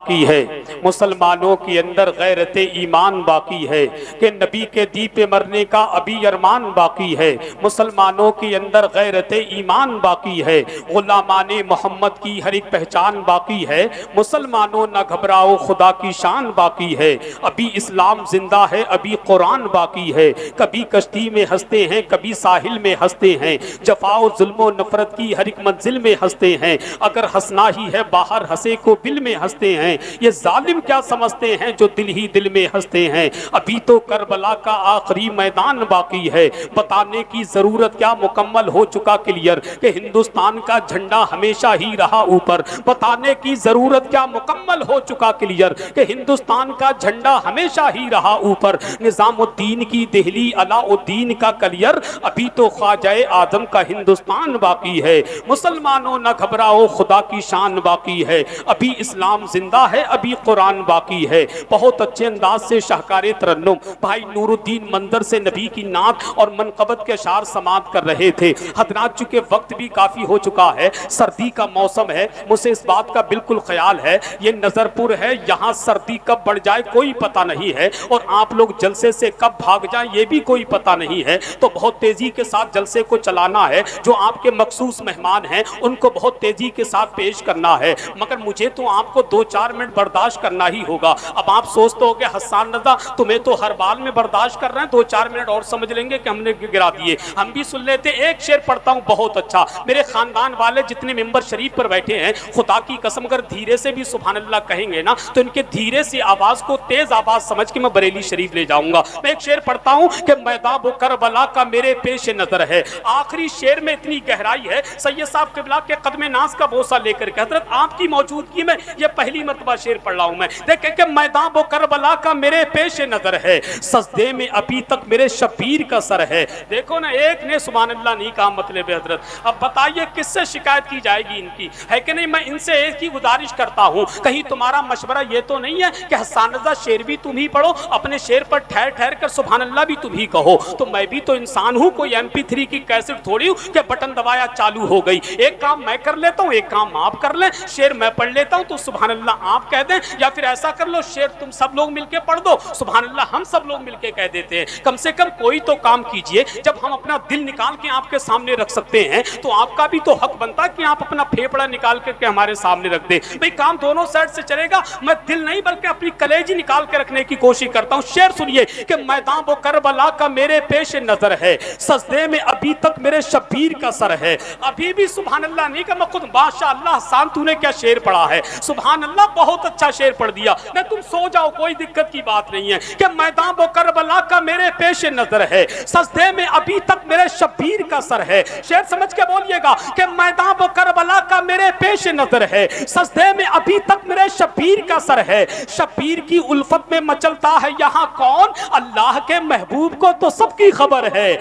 की है, मुसलमानों के अंदर गैरत ईमान बाकी है कि नबी के दी पे मरने का अभी अरमान बाकी है, मुसलमानों के अंदर गैरत ईमान बाकी है, गुलामाने मोहम्मद की हर एक पहचान बाकी है, मुसलमानों न घबराओ खुदा की शान बाकी है, अभी इस्लाम जिंदा है, अभी कुरान बाकी है, कभी कश्ती में हंसते हैं, कभी साहिल में हंसते हैं, जफाओ जुल्मो नफरत की हर एक मंजिल में हंसते हैं, अगर हंसना ही है बाहर हंसे को बिल में हंसते हैं, ये जालिम क्या समझते हैं जो दिल ही दिल में हंसते हैं, अभी तो करबला का आखिरी मैदान बाकी है, बताने की जरूरत क्या मुकम्मल हो चुका क्लियर कि हिंदुस्तान का झंडा हमेशा ही रहा ऊपर, बताने की जरूरत क्या मुकम्मल हो चुका क्लियर कि हिंदुस्तान का झंडा हमेशा ही रहा ऊपर, निजामुद्दीन की दिल्ली अलाउद्दीन का कलियर, अभी तो ख्वाजाए आजम का हिंदुस्तान बाकी है, मुसलमानों न घबराओ खुदा की शान बाकी है, अभी इस्लाम जिंदा है, अभी कुरान बाकी है। बहुत अच्छे अंदाज से शाहकार तरन्नुम भाई नूरुद्दीन मंदर से नबी की नात और मनकबत के अशार समात कर रहे थे। हजरात चूंकि वक्त भी काफी हो चुका है, सर्दी का मौसम है, मुझे इस बात का बिल्कुल ख्याल है ये नजरपुर है, यहाँ सर्दी कब बढ़ जाए कोई पता नहीं है और आप लोग जलसे से कब भाग जाए ये भी कोई पता नहीं है, तो बहुत तेजी के साथ जलसे को चलाना है, जो आपके मखसूस मेहमान हैं उनको बहुत तेजी के साथ पेश करना है, मगर मुझे तो आपको 2-4 मिनट बर्दाश्त करना ही होगा। अब आप सोचते हो कि हसन रज़ा तुम्हें तो हर बाल में बर्दाश्त कर रहे हैं, 2-4 मिनट और समझ लेंगे कि हमने गिरा दिए, हम भी सुन लेते। एक शेर पढ़ता हूँ बहुत अच्छा, मेरे खानदान वाले जितने मेंबर शरीफ पर बैठे हैं खुदा की कसम अगर धीरे से भी सुभान अल्लाह कहेंगे ना तो इनके धीरे से आवाज को तेज आवाज समझ के मैं बरेली शरीफ ले जाऊंगा। मैं एक शेर पढ़ता हूँ कि मैदान करबला का मेरे पेश नजर है, आखिरी शेर में इतनी गहराई है, सैयद साहब किबला के कदमे नाज का बोसा लेकर के हजरत आपकी मौजूदगी में ये पहली मर्तबा शेर पढ़ रहा हूं मैं। देखें कि मैदान करबला का मेरे पेश नजर है, सजदे में अभी तक मेरे शबीर का सर है। देखो ना, एक ने सुभान अल्लाह नहीं कहा मतलब हजरत, अब बताइए किससे शिकायत की जाएगी इनकी, है कि नहीं। मैं इनसे एक ही गुजारिश करता हूं, कहीं तुम्हारा मशवरा ये तो नहीं है कि हसन रज़ा शेर भी तुम ही पढ़ो, अपने शेर पर ठहर ठहर कर सुभान अल्लाह भी तुम ही कहो, तो मैं भी तो इंसान हूं, कोई MP3 की कैसेट थोड़ी हूं कि बटन दबाया चालू हो गई। एक काम मैं कर लेता हूं, एक काम आप कर ले, शेर मैं पढ़ लेता हूं तो सुभान अल्लाह आप कह दें, या फिर ऐसा कर लो शेर तुम सब लोग मिलके पढ़ दो, सुभान अल्लाह हम सब लोग मिलके कह देते हैं। कम से कम कोई तो काम कीजिए, जब हम अपना दिल निकाल के आपके सामने रख सकते हैं तो आपका भी तो हक बनता है कि आप अपना फेफड़ा निकाल करके हमारे सामने रख दे। भाई काम दोनों साइड से चलेगा, मैं दिल नहीं बल्कि अपनी कलेजी निकाल के रखने की कोशिश करता हूं। शेर सुनिए कि मैदान वो करबला का मेरे पेश नजर है, सजदे में अभी तक मेरे शबीर का सर है। अभी भी सुभान अल्लाह नहीं कि मैं खुद माशाअल्लाह हसन तूने क्या शेर पढ़ा है, सुभान अल्लाह बहुत अच्छा शेर पढ़ दिया, नहीं तुम सो जाओ कोई दिक्कत की बात नहीं है। कि मैदान वो करबला का मेरे पेश नजर है, सजदे में अभी तक मेरे शबीर का सर है। शेर समझ के बोलिएगा कि मैदान वो करबला का मेरे पेश नजर है, सजदे में अभी तक मेरे शबीर का सर है। शबीर की उल्फत में मचलता है यहाँ कौन, अल्लाह के महबूब को तो सबकी खबर है,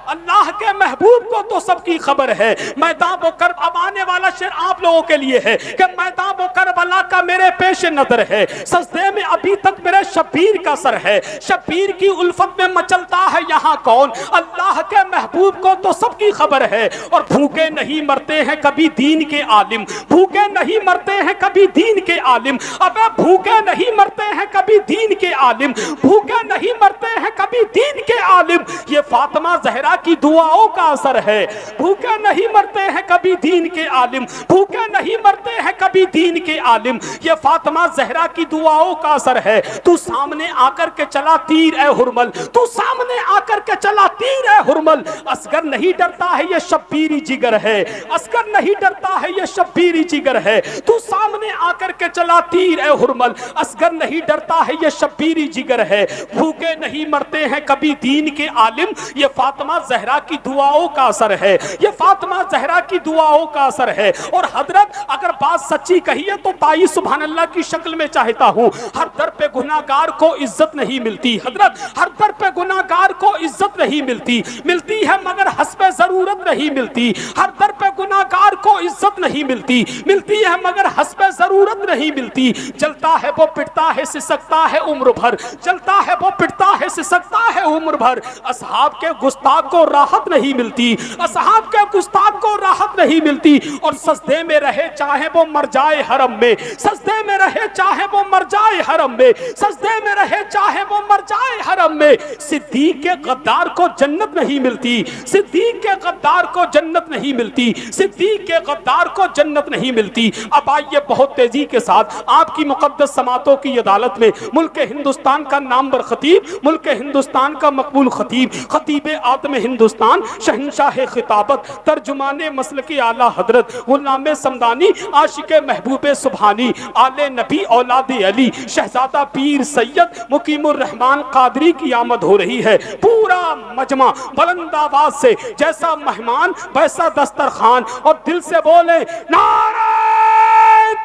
अल्लाह के महबूब को तो सबकी खबर है। मैदान वो कर, अब आने वाला शेर आप लोगों के लिए है कि मैदान वो करबला का मेरे पेश नजर है, सजदे में अभी तक मेरे शबीर का सर है। शबीर की उल्फत में मचलता है यहाँ कौन, अल्लाह के महबूब को तो सबकी खबर है। और भूखे नहीं मरते हैं कभी दीन के आलिम, भूखे नहीं मरते हैं कभी दीन के आलिम, अबे भूखे नहीं मरते हैं कभी दीन के आलिम, भूखे नहीं मरते हैं कभी दीन के आलिम। ये फातिमा ज़हरा की दुआओं का असर है, भूखे नहीं मरते हैं कभी दीन के आलिम, भूखे नहीं मरते हैं कभी दीन के आलिम। ये फातिमा ज़हरा की दुआओं का असर है। तू सामने आकर के चला तीर ए हुरमल, तू सामने आकर के चला तीर ए हुरमल, असगर नहीं डरता है ये शब्बीरी जिगर है, असगर नहीं डरता है ये शब्बीरी जिगर है। तू सामने आकर के चला तीर ए हुरमल, असगर नहीं डरता है ये शब्बीरी जिगर है। भूखे नहीं मरते हैं कभी दीन के आलिम, ये फातिमा ज़हरा की दुआओं का असर है, ये फातिमा ज़हरा की दुआओं का असर है। और हजरत अगर बात सच्ची कही है तो ताई सुभान अल्लाह की शक्ल में चाहता हूँ। हर दर पे गुनाहगार को इज्जत नहीं मिलती हजरत, हर दर पे गुनाहगार को इज्जत नहीं मिलती, मिलती है मगर हस्बे जरूरत नहीं मिलती। हर दर पे गुनाहगार को इज्जत नहीं मिलती, मिलती है मगर हस्बे जरूरत नहीं मिलती। जलता है वो पिटता है सिसकता है उम्र भर, जलता है वो पिटता है सिसकता है उम्र भर। असहाब के गुस्ताख को राहत नहीं मिलती, असहाब के गुस्ताख को राहत नहीं मिलती। और सजदे में रहे चाहे वो मर जाए हरम में, सजदे میں رہے چاہے وہ مر جائے حرم میں، سجدے میں رہے چاہے وہ مر جائے حرم میں، صدیق کے غدار کو جنت نہیں ملتی، صدیق کے غدار کو جنت نہیں ملتی، صدیق کے غدار کو جنت نہیں ملتی۔ اب آئیے بہت تیزی کے ساتھ آپ کی مقدس سماعتوں کی عدالت میں ملک ہندوستان کا نامور خطیب، ملک ہندوستان کا مقبول خطیب، خطیب آدم ہندوستان، شہنشاہ خطابت، ترجمان مسلک اعلیٰ حضرت غلام سمدانی، عاشق محبوب سبحانی، آل نبی اولاد علی، شہزادہ پیر سید مقیم الرحمن قادری کی آمد ہو رہی ہے۔ پورا مجمع بلند آواز سے، جیسا مہمان ویسا دسترخوان، اور دل سے بولے نعرہ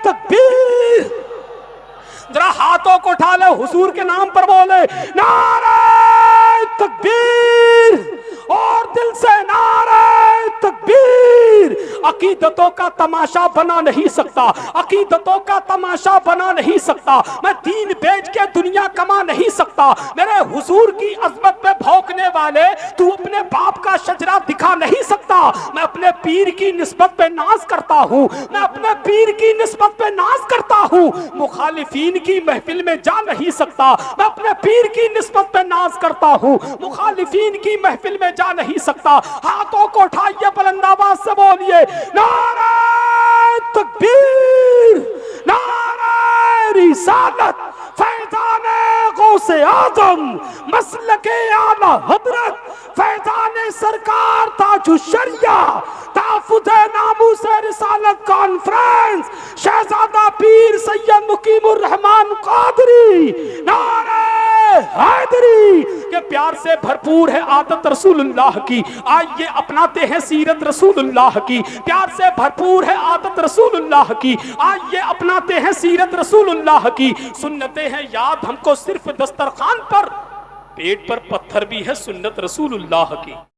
تکبیر۔ ذرا ہاتھوں کو اٹھا لے، حضور کے نام پر بولے نعرہ تکبیر، اور دل سے نعرہ تکبیر۔ عقیدتوں کا تماشا بنا نہیں سکتا، عقیدتوں کا تماشا بنا نہیں سکتا، میں دین بیچ کے دنیا کما نہیں سکتا، میرے حضور کی عظمت پہ بھونکنے والے تو اپنے باپ کا شجرہ دکھا نہیں سکتا۔ میں اپنے پیر کی نسبت پہ ناز کرتا ہوں، میں اپنے پیر کی نسبت پہ ناز کرتا ہوں، مخالفین کی محفل میں جا نہیں سکتا، میں اپنے پیر کی نسبت پہ ناز کرتا ہوں، مخالفین کی محفل میں جا نہیں سکتا۔ ہاتھوں کو اٹھائیے، بلند آواز سے بولیے نعرہ تکبیر، نعرہ رسالت، فیضان غوث اعظم، مسلک اعلیٰ حضرت، فیضان سرکار تاج الشریعہ، تحفظ ناموس رسالت کانفرنس، شہزادہ پیر سید مقیم الرحمن قادری، نعرہ حیدری کے پیار سے بھرپور ہے عادت رسول اللہ کی۔ آئیے اپناتے ہیں سیرت رسول اللہ کی، پیار سے بھرپور ہے عادت رسول اللہ کی، آئیے اپناتے ہیں سیرت رسول اللہ کی۔ سنتیں ہیں یاد ہم کو صرف دسترخوان پر، پیٹ پر پتھر بھی ہے سنت رسول اللہ کی۔